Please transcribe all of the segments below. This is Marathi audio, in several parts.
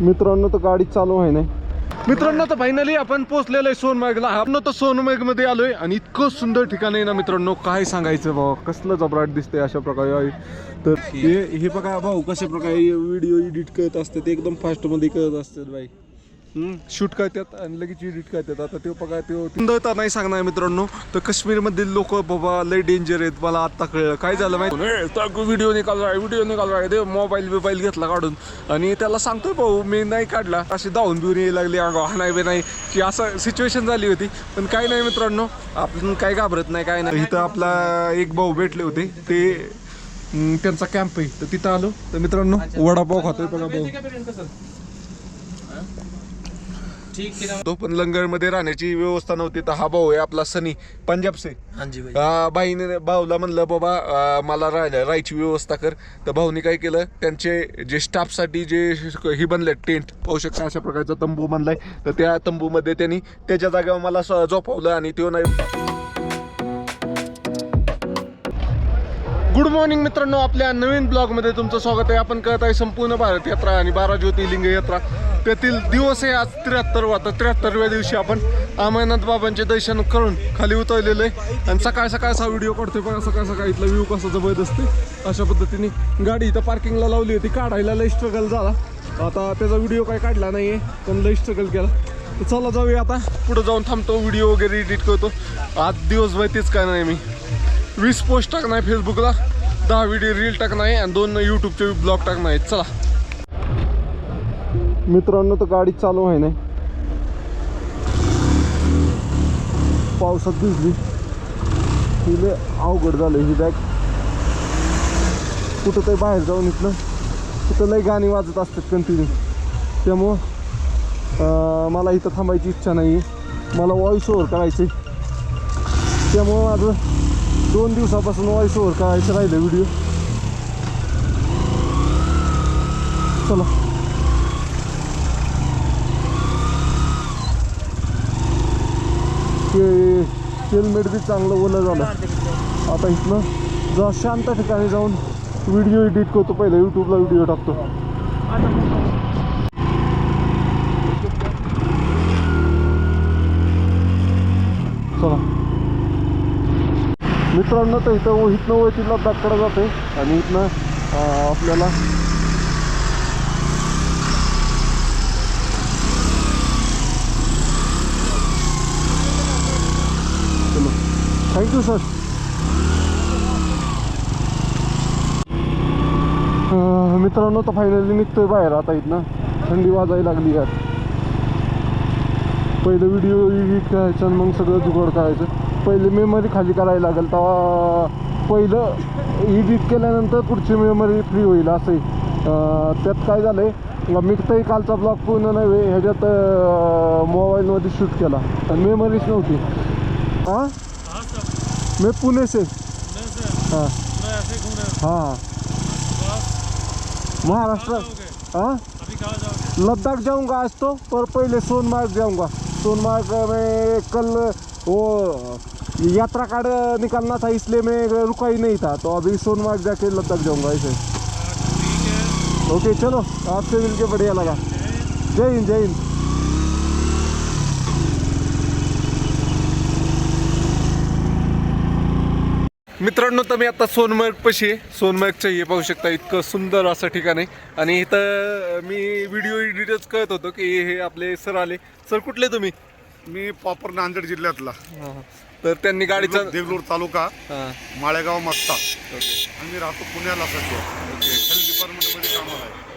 मित्रांनो तर गाडी चालू आहे नाही. मित्रांनो तर फायनली आपण पोहोचलेलो आहे सोनमार्गला. आपण तर सोनमार्ग मध्ये आलोय आणि इतकं सुंदर ठिकाण आहे ना मित्रांनो, काय सांगायचं भाऊ. कसलं जबराट दिसतंय अशा प्रकारे आहे. तर हे बघा भाऊ कशा प्रकारे व्हिडिओ एडिट करत असतात, एकदम फास्ट मध्ये करत असतात बाई. शूट करतात आणि लगेच एडिट करतात. आता ते बघा ते सुंदरता नाही सांगणार मित्रांनो. तर काश्मीरमधील लोक बाबा लय डेंजर आहेत. मला आता कळलं काय झालं माहिती. व्हिडिओ निकाल ते मोबाईल घेतला काढून आणि त्याला सांगतोय भाऊ मी नाही काढला. असे धावून बिवून यायला लागले नाही बे नाही की असं सिच्युएशन झाली होती. पण काही नाही मित्रांनो, आपण काही घाबरत नाही काय नाही. इथं आपला एक भाऊ भेटले होते, ते त्यांचा कॅम्प आहे तर तिथं आलो. तर मित्रांनो वडापाव खातोय बघा भाऊ. तो पण लंगर मध्ये राहण्याची व्यवस्था नव्हती. तर हा भाऊ आहे आपला सनी पंजाब से. बाईने भाऊला म्हणलं बाबा मला राहायची व्यवस्था कर. तर भाऊनी काय केलं, त्यांचे जे स्टाफ साठी जे ही बनले टेंट पाहू शकता अशा प्रकारचा तंबू बांधलाय. तर त्या तंबू मध्ये त्यांनी त्याच्या जागेवर मला झोपवलं आणि तो नाही. गुड मॉर्निंग मित्रांनो, आपल्या नवीन ब्लॉग मध्ये तुमचं स्वागत आहे. आपण करत आहे संपूर्ण भारत यात्रा आणि 12 ज्योतिर्लिंग यात्रा. त्यातील दिवस आहे आज 73वा. तर 73व्या दिवशी आपण अमरनाथ बाबांचे दर्शन करून खाली उतरलेलं आहे. आणि सकाळ सकाळचा व्हिडिओ काढतोय बघा. सकाळ सकाळ इथला व्ह्यू कसा जबरदस्त आहे. अशा पद्धतीने गाडी इथं पार्किंगला लावली होती. काढायला लय स्ट्रगल झाला. आता त्याचा व्हिडिओ काही काढला नाहीये पण लय स्ट्रगल केला. तर चला जाऊया आता पुढे जाऊन थांबतो, व्हिडिओ वगैरे एडिट करतो. आज दिवसभर तेच काय नाही, मी 20 पोस्ट टाकणार आहे फेसबुकला, 10 व्हिडिओ रील टाकणार आहे आणि 2 यूट्यूबचे ब्लॉग टाकणार आहेत. चला मित्रांनो तर गाडी चालू आहे नाही, पावसात भिजली. तिला अवघड झालं ही बॅग. कुठं काही बाहेर जाऊन इथलं तिथं लई गाणी वाजत असतात कंटिन्यू. त्यामुळं मला इथं थांबायची इच्छा नाही आहे. मला व्हॉइस ओव्हर करायचं आहे. त्यामुळं माझं 2 दिवसापासून व्हॉइस ओव्हर करायचं राहिलं व्हिडिओ. चला ते हेल्मेट बी चांगलं ओलं झालं. आता इथनं जरा शांत ठिकाणी जाऊन व्हिडिओ एडिट करतो. पहिले यूट्यूबला व्हिडिओ टाकतो. चला मित्रांनो तर इथनं वळतीला दाकडं जाते आणि इथनं आपल्याला चलो थँक्यू सर. मित्रांनो तर फायनली निघतोय बाहेर. आता इथनं थंडी वाजायला लागली यार. पहिलं व्हिडिओ एडिट करायचं आणि मग सगळं जुगाड करायचं. पहिले मेमरी खाली करायला लागेल, तेव्हा पहिलं एडिट केल्यानंतर पुढची मेमरी फ्री होईल असं आहे. त्यात काय झालं आहे, मी तरी कालचा ब्लॉग पूर्ण नाही ह्याच्यात मोबाईलमध्ये शूट केला आणि मेमरीच नव्हती. हां मैं पुणे से. हाँ हाँ महाराष्ट्र. हाँ लद्दाख जाऊंगा आज तो, पर पहले सोनमार्ग जाऊंगा. सोनमार्ग में कल वो यात्रा कार्ड निकालना था, इसलिए मैं रुका ही नहीं था. तो अभी सोनमार्ग जाके लद्दाख जाऊंगा ऐसे. ओके चलो, आपसे मिलके बढ़िया लगा. जय हिंद जय हिंद. मित्रांनो तर मी आता सोनमार्ग पशी आहे. सोनमार्गचं हे पाहू शकता, इतकं सुंदर असं ठिकाण आहे. आणि इथं मी व्हिडिओ एडिटच करत होतो की हे आपले सर आले. सर कुठले तुम्ही? मी प्रॉपर नांदेड जिल्ह्यातला. तर त्यांनी गाडीचा देगलूर तालुका माळेगाव मस्ता. आणि मी राहतो पुण्याला सध्या. हेल्थ डिपार्टमेंटमध्ये कामाला आहे.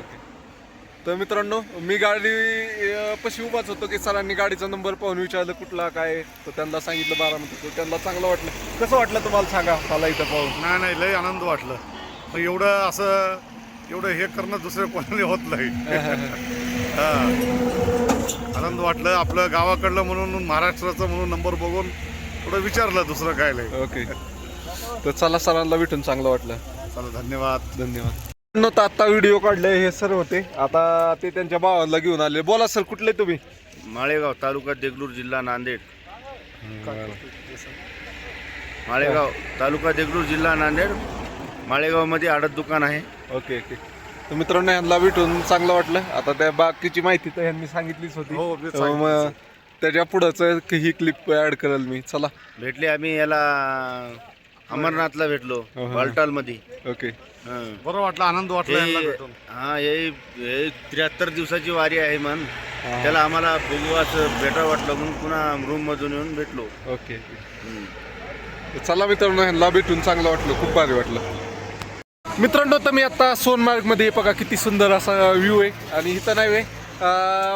तर मित्रांनो मी गाडी पशी उभाच होतो की सरांनी गाडीचा नंबर पाहून विचारलं कुठला काय. तर त्यांना सांगितलं 12. त्यांना चांगलं वाटलं. कसं वाटलं तुम्हाला सांगा मला इथं पाहून? नाही लय आनंद वाटलं. पण एवढं हे करणं दुसऱ्या कोणाला होत नाही. आनंद वाटलं. आपलं गावाकडलं म्हणून, महाराष्ट्राचं म्हणून नंबर बघून थोडं विचारलं, दुसरं काय नाही. ओके तर चला, सरांना भेटून चांगलं वाटलं. चला धन्यवाद. आता व्हिडिओ काढले हे सर होते. आता ते त्यांच्या भावाला घेऊन आले. बोला सर कुठले तुम्ही? माळेगाव तालुका देगलूर जिल्हा नांदेड. माळेगाव तालुका देगलूर जिल्हा नांदेड. माळेगाव मध्ये आडत दुकान आहे. Okay okay. तर मित्रांनो ह्यांना भेटून चांगलं वाटलं. आता त्या बाकीची माहिती तर ह्यांनी सांगितलीच होती. हो, मी मग त्याच्या पुढचं ही क्लिप ऍड करेल मी. चला भेटले आम्ही याला अमरनाथला भेटलो बालटाल मध्ये. ओके. बरं वाटलं, आनंद वाटला यांना भेटून. हा हे 73 दिवसाची वारी आहे मन. त्याला आम्हाला बघू असं भेटा वाटलं म्हणून पुन्हा रूम मधून येऊन भेटलो. ओके. चला मित्रांनो ह्यांना भेटून चांगलं वाटलं, खूप भारी वाटलं. मित्रांनो तर मी आता सोनमार्ग मध्ये बघा किती सुंदर असा व्ह्यू आहे. आणि इथं नाही वे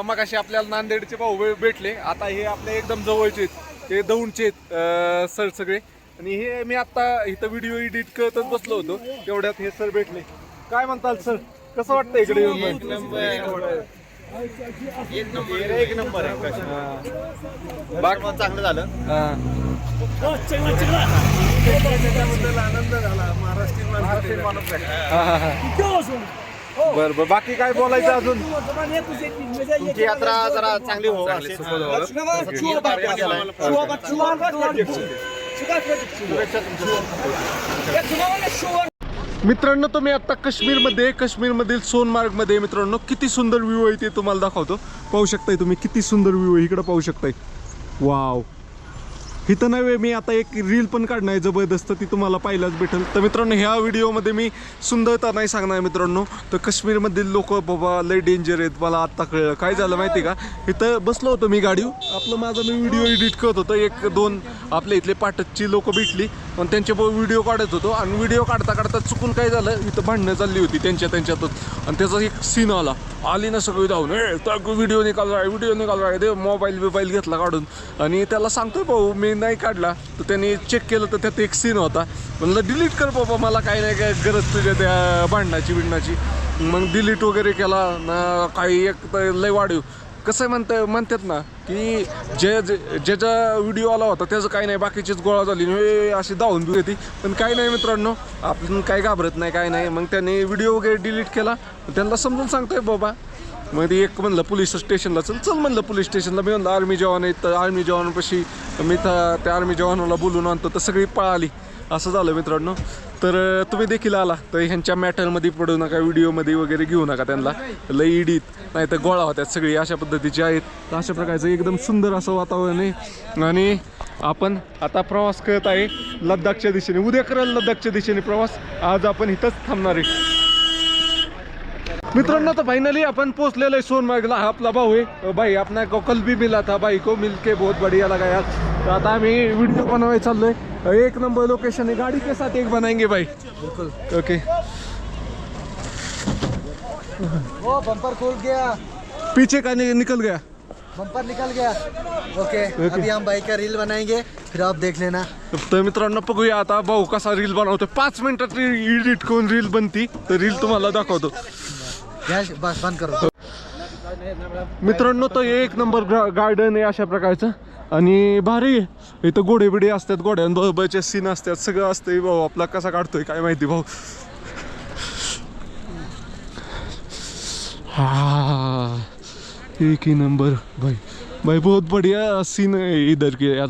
मग असे आपल्याला नांदेडचे भाऊ भेटले. आता हे आपल्या एकदम जवळचे आहेत, ते दौंडचे आहेत सर सगळे. आणि हे मी आता इथं व्हिडिओ एडिट करतच बसलो होतो, तेवढ्यात हे सर भेटले. काय म्हणताल सर, कसं वाटतं इकडे येऊन? एक नंबर आहे. बाकी चांगलं झालं. आनंद झाला. बर बर, बाकी काय बोलायचं अजून? तुमची यात्रा जरा चांगली हो. मित्रांनो तुम्ही आता काश्मीरमधील सोनमार्गमध्ये मित्रांनो किती सुंदर व्ह्यू आहे ते तुम्हाला दाखवतो. पाहू शकताय तुम्ही किती सुंदर व्ह्यू आहे, इकडे पाहू शकताय. वाव. इथं नव्हे, मी आता एक रील पण काढणार आहे जबरदस्त, ती तुम्हाला पाहिलाच भेटेल. तर मित्रांनो ह्या व्हिडिओमध्ये मी सुंदरता नाही सांगणार मित्रांनो. तर काश्मीरमधील लोक बाबा लय डेंजर आहेत. मला आत्ता कळलं काय झालं माहिती का, इथं बसलो होतो मी गाडीवर, आपलं माझा मी व्हिडिओ एडिट करत होतो. एक दोन आपल्या इथले पाटकची लोक भेटली आणि त्यांचे व्हिडिओ काढत होतो. आणि व्हिडिओ काढता काढता चुकून काय झालं, इथं भांडणं चालली होती त्यांच्यातच. आणि त्याचा एक सीन आली ना सगळी जाऊन व्हिडिओ निकाल रहा आहे. मोबाईल घेतला काढून आणि त्याला सांगतोय भाऊ मी नाही काढला. तर त्यांनी चेक केलं तर त्यात एक सीन होता. म्हणलं डिलीट कर बाबा, मला काही नाही काय गरज तुझ्या त्या भांडणाची. मग डिलीट वगैरे केला ना. काही एक तर लय वाढीव कसं म्हणतात ना की ज्याचा व्हिडिओ आला होता त्याचं काही नाही, बाकीचीच गोळा झाली अशी धावून बी होती. पण काही नाही मित्रांनो, आपण काही घाबरत नाही, काय नाही. मग त्यांनी व्हिडिओ वगैरे डिलीट केला. त्यांना समजून सांगतोय बाबा. मग एक म्हणलं पोलीस स्टेशनला चल म्हणलं पोलीस स्टेशनला. मी म्हणलं आर्मी जवान आहेत, तर आर्मी जवानापाशी मी त्या आर्मी जवानाला बोलून आणतो. तर सगळी पळाली. असं झालं मित्रांनो. तर तुम्ही देखील आला तर ह्यांच्या मॅटरमध्ये पडू नका, व्हिडिओमध्ये वगैरे घेऊ नका त्यांना. लई इडीत नाही तर गोळा होत्यात सगळी अशा पद्धतीचे आहेत. तर अशा प्रकारचं एकदम सुंदर असं वातावरण आहे. आणि आपण आता प्रवास करत आहे लद्दाखच्या दिशेने. उद्या कराल लद्दाखच्या दिशेने प्रवास, आज आपण इथंच थांबणार आहे मित्रांनो. तर फाइनली अपन पोहोचलेलो आहे सोनमार्गला. हा आपला भाऊ आहे भाई, अपना को कल भी मिला था भाई को, मिलके बहुत बढ़िया लगा यार. तो आता आम्ही व्हिडिओ बनवायला चाललोय. एक नंबर लोकेशन है, गाड़ी के साथ एक बनाएंगे भाई. बिल्कुल ओके. वो बम्पर खोल गया, पीछे का निकल गया, बम्पर निकल गया. ओके. अभी हम बाइक का रील बनाएंगे, फिर आप देख लेना. तर मित्रांनो बघूया आता भाऊ कसा रील बनवतो. 5 मिनिटात एडिट करून रील बनती. तर रील तुम्हाला दाखवतो. बस बंद करो. मित्रांनो तर एक नंबर गार्डन आहे अशा प्रकारचं. आणि भारी आहे इथं. घोडे बिडे असतात, घोड्यांबरोबरचे सीन असतात, सगळं असतं. भाऊ आपला कसा काढतोय काय माहिती भाऊ. हाँ एक ही नंबर भाई बहुत बढ़िया सीन है इधर के यार.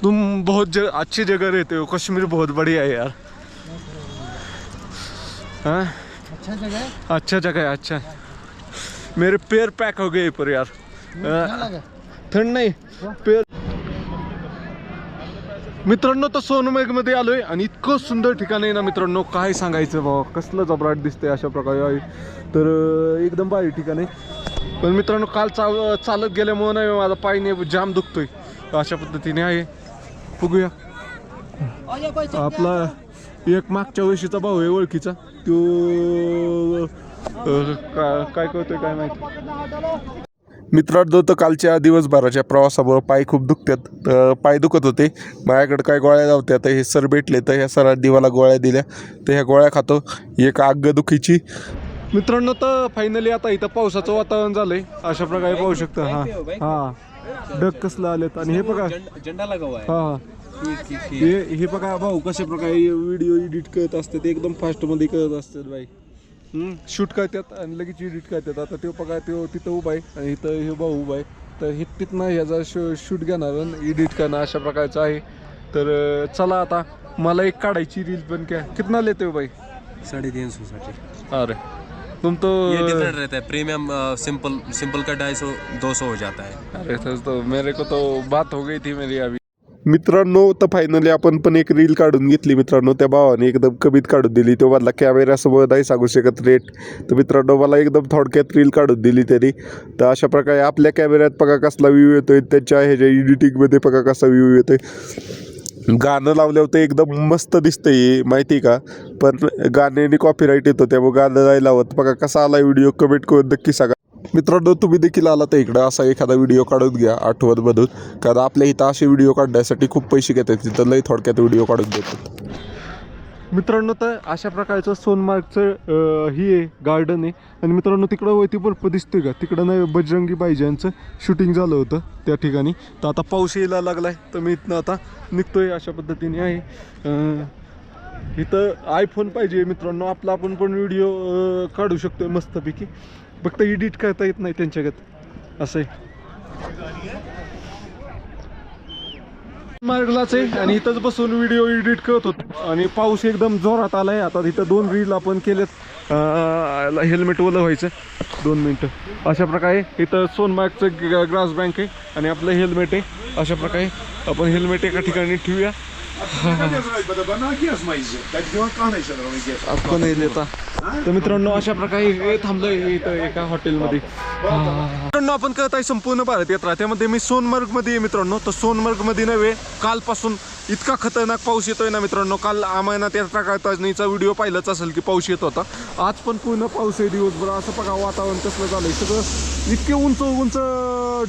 तुम बहुत अच्छी जगह रहते हो. कश्मीर बहुत बढ़िया है यार. हाँ अच्छा जगह है. अच्छा मेरे पैर पैक हो गए पर यार. थंड नाही पैर. मित्रांनो तर सोनमार्गमध्ये आलोय आणि इतकं सुंदर ठिकाण आहे ना मित्रांनो, काय सांगायचं बाबा. कसलं जबराट दिसतंय अशा प्रकारे आहे. तर एकदम भारी ठिकाण आहे. पण मित्रांनो काल चालत गेल्यामुळे नाही माझा पायने जाम दुखतोय अशा पद्धतीने आहे. बघूया आपला एक मागच्या वर्षीचा भाऊ आहे ओळखीचा, तो काय करतोय काय माहिती. मित्रांनो तर कालच्या दिवसभराच्या प्रवासामुळे पाय खूप दुखतात. पाय दुखत होते, माझ्याकडे काय गोळ्या नव्हत्या. तर हे सर भेटले तर ह्या सरांनी मला गोळ्या दिल्या. तर ह्या गोळ्या खातो. एक अंगदुखीची. मित्रांनो तर फायनली आता इथं पावसाचं वातावरण झालंय अशा प्रकारे पाहू शकता. हा ढग कसलं आलेत. आणि हे बघा झेंडा लगा हुआ है. हा हे बघा भाऊ कशा प्रकारे व्हिडिओ एडिट करत असतात. एकदम फास्टमध्ये करत असतात बाई. शूट करतात आणि लगेच एडिट करतात. आता तो बघा तो तिथं उभा आहे आणि इथं हे भाऊ उभा आहे. तर हे तिथनं ह्याचा शूट घेणार आणि एडिट करणं अशा प्रकारचं आहे. तर चला आता मला एक काढायची रील पण. काय कितना लेते हो भाई? 350 साठी. अरे तुम तो ये डिफरेंट रहता है। प्रीमियम सिंपल का 250-200 हो जाता है। अरे तो मेरे को तो बात हो गई थी मेरी अभी। मित्रांनो तर फायनली आपण पण एक रील काढून घेतली मित्रांनो, त्या भावाने एकदम कमीत काढून दिली. तो मला कॅमेऱ्यासमोर नाही सांगू शकत रेट, तर मित्रांनो मला एकदम थोडक्यात रील काढून दिली त्यांनी. तर अशा प्रकारे आपल्या कॅमेऱ्यात बघा कसला व्ह्यू येतोय, त्यांच्या ह्याच्या एडिटिंगमध्ये बघा कसा व्ह्यू येतोय. गाणं लावल्यावर तर एकदम मस्त दिसतंय माहिती का, पण गाण्याने कॉपीराईट येतो त्यामुळे गाणं नाही लावत. बघा कसा आला व्हिडिओ कमेंट करून नक्की सांगा. मित्रांनो तुम्ही देखील आला तर इकडं असा एखादा व्हिडिओ काढून घ्या आठवण बनून, कारण आपल्या इथं असे व्हिडिओ काढण्यासाठी खूप पैसे घेतात, तिथं लई थोडक्यात व्हिडिओ काढून देतात. मित्रांनो तर अशा प्रकारचं सोनमार्गचं ही आहे गार्डन आहे. आणि मित्रांनो तिकडं वरती बर्फ दिसतोय का, तिकडं नाही बजरंगी भाईजानचं शूटिंग झालं होतं त्या ठिकाणी. तर आता पाऊस यायला लागला आहे, तर मी इथनं आता निघतोय. अशा पद्धतीने आहे. इथं आयफोन पाहिजे मित्रांनो, आपला आपण पण व्हिडिओ काढू शकतोय मस्तपैकी, फक्त एडिट करता येत नाही त्यांच्याकडे असं आहे. मार्गलाच आहे आणि इथंच बसून व्हिडिओ एडिट करत होतो आणि पाऊस एकदम जोरात आलाय. आता इथं 2 रील आपण केलेत, हेल्मेट ओलं व्हायचं 2 मिनटं. अशा प्रकारे इथं सोनमार्गचं ग्रास बँक आहे आणि आपलं हेल्मेट आहे. अशा प्रकारे आपण हेल्मेट एका ठिकाणी ठेवूया. आपण नाही देता. तर मित्रांनो अशा प्रकारे थांबलोय इथं एका हॉटेलमध्ये. मित्रांनो आपण करत आहे संपूर्ण भारत यात्रा, त्यामध्ये मी सोनमर्गमध्ये आहे मित्रांनो. तर सोनमर्गमध्ये नव्हे, कालपासून इतका खतरनाक पाऊस येतोय ना मित्रांनो. काल अमरनाथ यात्रा काढतानीचा व्हिडिओ पाहिलाच असेल की पाऊस येत होता. आज पण पूर्ण पाऊस आहे दिवसभर. असं बघा वातावरण कसलं झालंय, सगळं इतके उंच उंच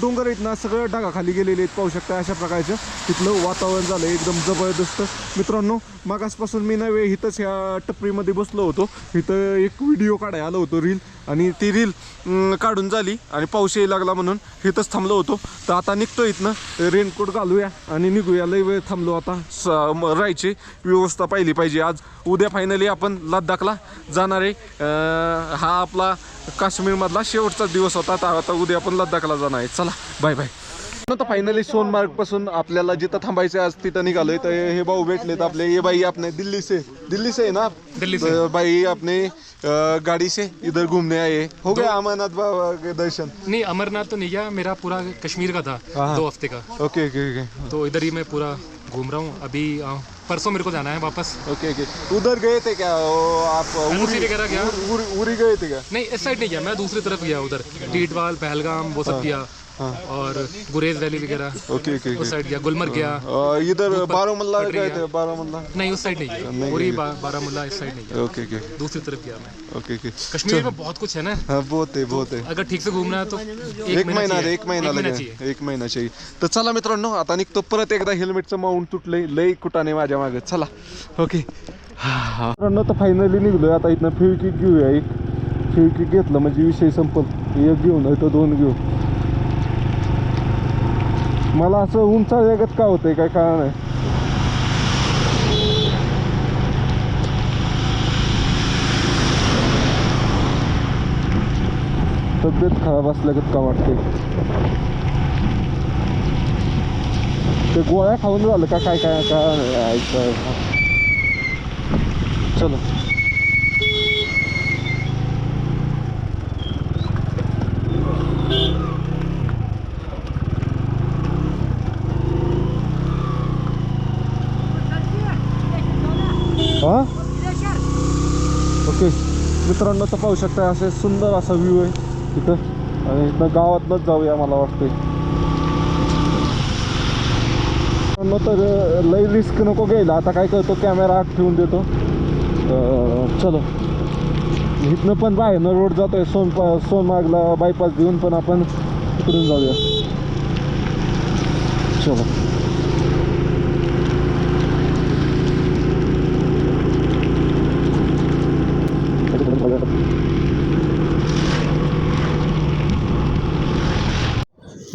डोंगर आहेत ना, सगळं ढगाखाली गेलेले आहेत पाहू शकता. अशा प्रकारचं तिथलं वातावरण झालं एकदम जबरदस्त मित्रांनो. मागासपासून मी नव्हे इथंच ह्या टपरीमध्ये बसलो होतो. इथं एक व्हिडिओ काढायला आलो होतो रील, आणि ती रील काढून झाली आणि पाऊस यायला लागला म्हणून इथंच थांबलो होतो. तर आता निघतो इथनं, रेनकोट घालूया आणि निघूया. लई वेळ थांबलो आता. राहायची व्यवस्था पाहिली पाहिजे. आज उद्या फायनली आपण लद्दाखला जाणार आहे. हा आपला काश्मीरमधला शेवटचा दिवस होता. आता उद्या आपण लद्दाखला जाणार आहे. चला बाय बाय. आता फायनली सोनमार्ग पासून आपल्याला जिथं थांबायचं आज तिथं निघालोय. तर हे भाऊ भेटलेत आपले. ये भाई आपने दिल्ली से ना, दिल्ली से भाई अपने गाड़ी से इधर घूमने आए. हो गया अमरनाथ बाबा के दर्शन? नहीं, अमरनाथ तो नहीं गया, मेरा पूरा कश्मीर का था 2 हफ्ते का. Okay okay okay. तो इधर ही मैं पूरा घूम रहा हूँ. अभी परसों मेरे को जाना है वापस. Okay okay. उधर गए थे क्या आप? उरी वगैरह गया? उरी गए थे क्या? नहीं, इस साइड नहीं गया, मैं दूसरी तरफ गया. उधर टीटवाल, पहलगाम वो सब किया. और गुरेज वैली वगैरह ओके ओके उस साइड गया. गुलमर्ग गया. इधर बारामुल्ला गए थे? बारामुल्ला नहीं, उस साइड नहीं गया. पूरी बारामुल्ला इस साइड नहीं गया. Okay okay. दूसरी तरफ गया मैं. Okay okay. कश्मीर में बहुत कुछ है ना. हाँ बहुत है. अगर ठीक से घूमना है तो एक महिना लगेल. एक महिना चाहिए. तर चला मित्रांनो आता निघतो. परत एकदा हेल्मेटचं माउंट तुटलंय, लई कुटाने माझ्या मागे. चला ओके. मित्रांनो तर फायनली निघलोय. आता इथनं फेविक्विक घेऊया. एक फेविक्विक घेतलं म्हणजे विषय संपल. एक घेऊन नाही तर 2 घेऊ. मला असं उंचावयागत का होतंय काय कळलं नाही. तब्येत खराब असल्यागत का वाटते. ते गोळ्या खाऊन झालं का काय काय ऐकतं. चलो हां ओके. मित्रांनो तर पाहू शकता असे सुंदर असा व्ह्यू आहे इथं. आणि इथं गावातनंच जाऊया मला वाटते. मित्रांनो तर लई रिस्क नको घ्यायला. आता काय करतो, कॅमेरा आत ठेवून देतो. चलो इथनं पण बाहेरनं रोड जातोय सोनमार्गला बायपास देऊन, पण आपण इकडून जाऊया. चलो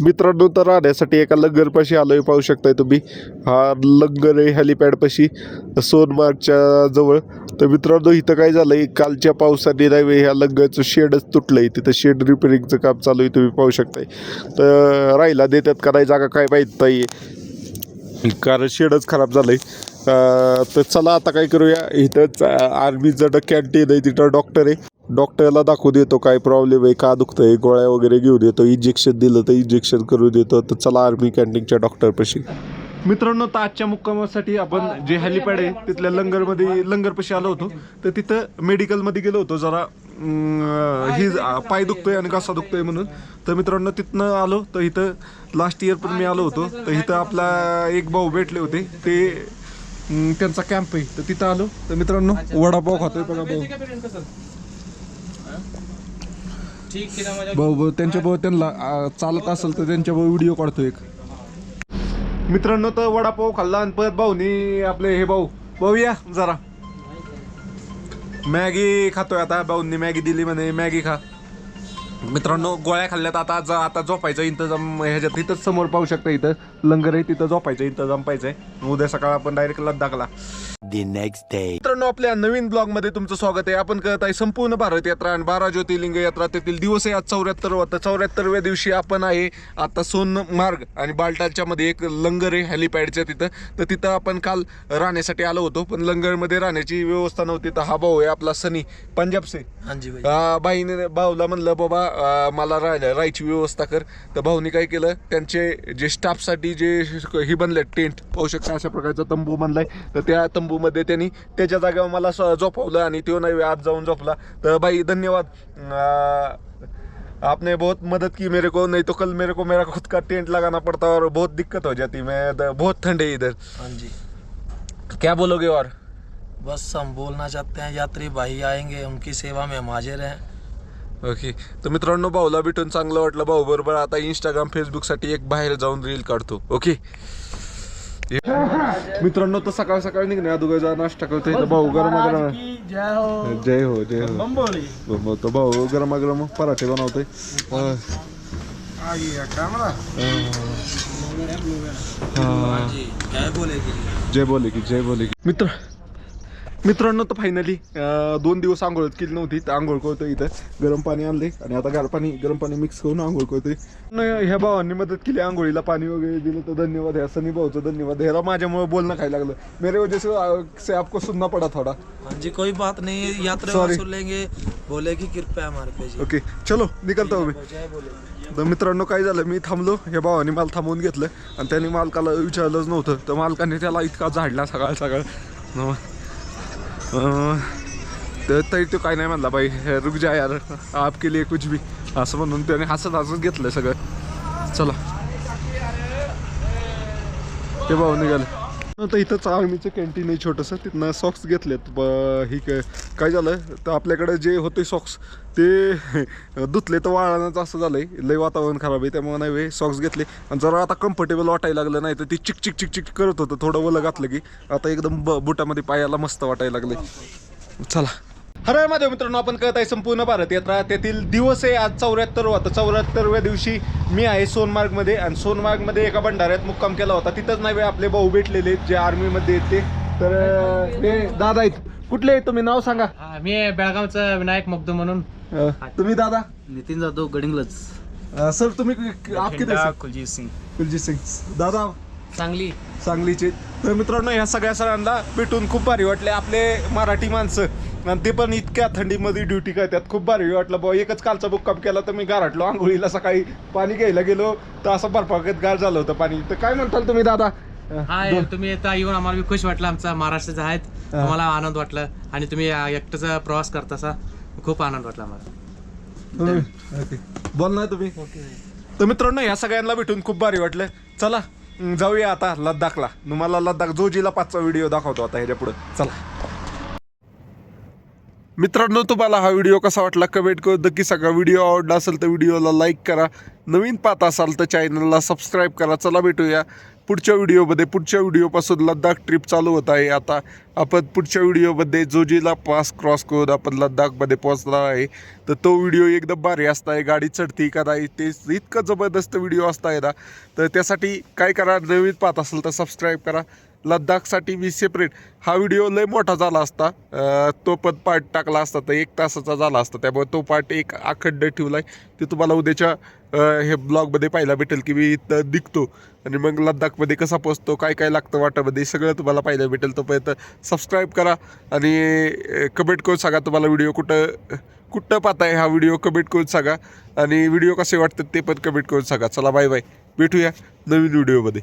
मित्रांनो तर राहण्यासाठी एका लंगरपाशी आलोय. पाहू शकताय तुम्ही, हा लंगर आहे हेलिपॅडपाशी सोनमार्गच्या जवळ. तर मित्रांनो इथं काय झालंय, कालच्या पावसाने नाही ह्या लंगरचं शेडच तुटलंय. तिथं शेड रिपेअरिंगचं काम चालू आहे तुम्ही पाहू शकताय. तर राहिला देतात का नाही जागा काय माहीत नाही. कारण शेडच खराब झालंय. तर चला आता काय करूया, इथंच आर्मीचं कॅन्टीन आहे, तिथं डॉक्टर आहे, डॉक्टरला दाखवू देतो काय प्रॉब्लेम आहे, का दुखतंय, गोळ्या वगैरे घेऊ देतो, इंजेक्शन दिलं तर इंजेक्शन करू देतो. तर चला आर्मी कॅन्टीनच्या डॉक्टरपाशी. मित्रांनो, तर आजच्या मुक्कामासाठी आपण जे हेलिपॅड आहे तिथल्या लंगरपाशी आलो होतो. तर तिथं मेडिकलमध्ये गेलो होतो, जरा ही पाय दुखतोय आणि घसा दुखतोय म्हणून. तर मित्रांनो तिथनं आलो, तर इथं लास्ट इयर पण मी आलो होतो. तर इथं आपला एक भाऊ भेटले होते, ते त्यांचा कॅम्प आहे, तर तिथं आलो. तर मित्रांनो वडापाव खातोय बघा भाऊ त्यांच्या भाऊ त्यांना चालत असेल तर त्यांच्या भाऊ व्हिडिओ काढतो एक. मित्रांनो, तर वडापाव खाल्ला आणि परत भाऊनी आपले हे भाऊ या जरा मॅगी खातोय. आता भाऊंनी मॅगी दिली म्हणे, मॅगी खा. मित्रांनो गोळ्या खाल्ल्यात, आता झोपायचा इंतजाम ह्याच्यात इथंच समोर पाहू शकता, इथं लंगर आहे, तिथं झोपायचं इंतजाम पाहिजे. उद्या सकाळ आपण डायरेक्ट लद्दाखला. मित्रांनो, आपल्या नवीन ब्लॉग मध्ये तुमचं स्वागत आहे. आपण करत आहे संपूर्ण भारत यात्रा आणि 12 ज्योतिर्लिंग यात्रा. त्यातील दिवस आहे आज 74. 74व्या दिवशी आपण आहे आता सोनमार्ग आणि बालटालच्या मध्ये एक लंगर आहे हेलिपॅडच्या तिथं. तर तिथं आपण काल राहण्यासाठी आलो होतो, पण लंगरमध्ये राहण्याची व्यवस्था नव्हती. तर हा भाऊ आहे आपला सनी पंजाब से. बाईने भाऊला म्हणलं बाबा मला राहायची व्यवस्था कर. तर भाऊनी काय केलं, त्यांचे जे स्टाफसाठी जे ही बनले टेंट पाहू शकता, अशा प्रकारचा तंबू बनलाय. तर त्या तंबूमध्ये त्यांनी त्याच्या जागेवर मला झोपवलं आणि तो नाही आज जाऊन झोपला. तर भाई धन्यवाद, आपने बहुत मदद की मेरे को, नहीं तो कल मेरे को मेरा खुद का टेंट लगाना पड़ता और बहुत दिक्कत हो जाती. मैं बहुत ठंड है इधर. हाँ जी, क्या बोलोगे? और बस हम बोलना चाहते हैं यात्री भाई आएंगे, उनकी सेवा में हम हाजिर हैं. ओके. तर मित्रांनो, भाऊला भेटून चांगलं वाटलं. भाऊ बरोबर आता इंस्टाग्राम फेसबुकसाठी एक बाहेर जाऊन रील काढतो. ओके मित्रांनो, तर सकाळ सकाळी निघण्या अगोदर नाश्ता करतोय. तर भाऊ गरमागरम जय हो जय हो. तर भाऊ गरमागरम पराठे बनवतोय. जय बोले की मित्रांनो, तर फायनली 2 दिवस आंघोळ केली नव्हती, तर आंघोळ करतोय. इथं गरम पाणी आणले आणि आता गरम पाणी मिक्स करून आंघोळ करतोय. ह्या भावांनी मदत केली, आंघोळीला पाणी वगैरे दिलं, तर धन्यवाद. ह्या सनी भाऊचं धन्यवाद. ह्याला माझ्यामुळे बोलणं खायला लागलं, मेरे वजह से आपको सुनना पड़ा थोड़ा. हाँ जी, कोई बात नहीं, यात्रा सुन लेंगे, बोले की कृपया हमारे पे जी. ओके चलो निकलता हूँ मी. जय बोले. तर मित्रांनो, काय झालं, मी थांबलो, ह्या भावाने मला थांबवून घेतलं आणि त्यांनी मालकाला विचारलंच नव्हतं. तर मालकाने त्याला इतका झाडला सकाळ तर तरी तो काय नाही म्हणला, बाई रुक जा यार, आपके लिए कुछ भी, असं म्हणून त्याने हसत घेतलं सगळं. चला ते भाऊ निघाले. तर इथंच आर्मीचं कॅन्टीन आहे छोटंसं, तिथनं सॉक्स घेतलेत. ही काय झालं, तर आपल्याकडे जे होते सॉक्स ते धुतले तर वाळानंच असं झालंय, लय वातावरण खराब आहे, त्यामुळे नाही वे सॉक्स घेतले. आणि जरा आता कम्फर्टेबल वाटायला लागलं, नाही तर ती चिक करत होतं. थोडं ओलं घातलं की आता एकदम बुटामध्ये पायाला मस्त वाटायला लागले. चला हर माझ्या मित्रांनो, आपण करत आहे संपूर्ण भारत यात्रा. त्यातील दिवस आहे आज 74. 74व्या दिवशी मी आहे सोनमार्गमध्ये, आणि सोनमार्गमध्ये एका भंडाऱ्यात मुक्काम केला होता. तिथंच नाही आपले भाऊ भेटलेले जे आर्मीमध्ये आहेत ते. तर हे दादा आहेत. कुठले आहेत तुम्ही, नाव सांगा. मी बेळगावचा विनायक मगदूम म्हणून. तुम्ही दादा? नितीन जाधव गडिंगलज. सर तुम्ही आप किती? कुलजीत सिंग. दादा सांगलीचे. तर मित्रांनो, ह्या सगळ्या सरांना भेटून खूप भारी वाटले. आपले मराठी माणसं, आणि ते पण इतक्या थंडीमध्ये ड्युटी करतात, खूप भारी वाटलं. भाऊ एकच कालचा बुक्काम केला, तर मी गारटलो. आंघोळीला सकाळी पाणी घ्यायला गेलो तर असं बर्फागत गार झालं होतं पाणी. तर काय म्हणताल तुम्ही दादा? हा, तुम्ही आता येऊन आम्हाला खुश वाटलं. आमचा महाराष्ट्राचा आहेत, आम्हाला आनंद वाटलं. आणि तुम्ही एकटाचा प्रवास करतासा, खूप आनंद वाटला आम्हाला. बोल ना तुम्ही. तर मित्रांनो, ह्या सगळ्यांना भेटून खूप भारी वाटलं. चला जाऊया आता लद्दाखला. तुम्हाला लद्दाख जोजीला 5चा व्हिडिओ दाखवतो आता ह्याच्या पुढे. चला मित्रांनो, तुम्हाला हा व्हिडिओ कसा वाटला कमेंट करून नक्की सांगा. व्हिडिओ आवडला असेल तर व्हिडिओला लाईक करा. नवीन पाहत असाल तर चॅनलला सबस्क्राईब करा. चला भेटूया पुढच्या व्हिडिओमध्ये. पुढच्या व्हिडिओपासून लद्दाख ट्रिप चालू होत आहे. आता आपण पुढच्या व्हिडिओमध्ये जोजीला पास क्रॉस करून आपण लद्दाखमध्ये पोहोचणार आहे. तर तो व्हिडिओ एकदम भारी असता आहे, गाडी चढती का नाही ते इतकं जबरदस्त व्हिडिओ असता आहे ना. तर त्यासाठी काय करा, नवीन पाहत असेल तर सबस्क्राईब करा. लद्दाखसाठी मी सेपरेट हा व्हिडिओ लय मोठा झाला असता, तो पण पार्ट टाकला असता तर 1 तासाचा झाला असता, त्यामुळे तो पार्ट एक अखंड ठेवलाय. ते तुम्हाला उद्याच्या हे ब्लॉगमध्ये पाहायला भेटेल की मी इथं दिखतो आणि मग लद्दाखमध्ये कसा पोचतो, काय काय लागतं वाटामध्ये, सगळं तुम्हाला पाहायला भेटेल. तोपर्यंत सबस्क्राईब करा आणि कमेंट करून सांगा तुम्हाला व्हिडिओ कुठं पाहताय हा व्हिडिओ, कमेंट करून सांगा. आणि व्हिडिओ कसे वाटतात ते पण कमेंट करून सांगा. चला बाय बाय, भेटूया नवीन व्हिडिओमध्ये.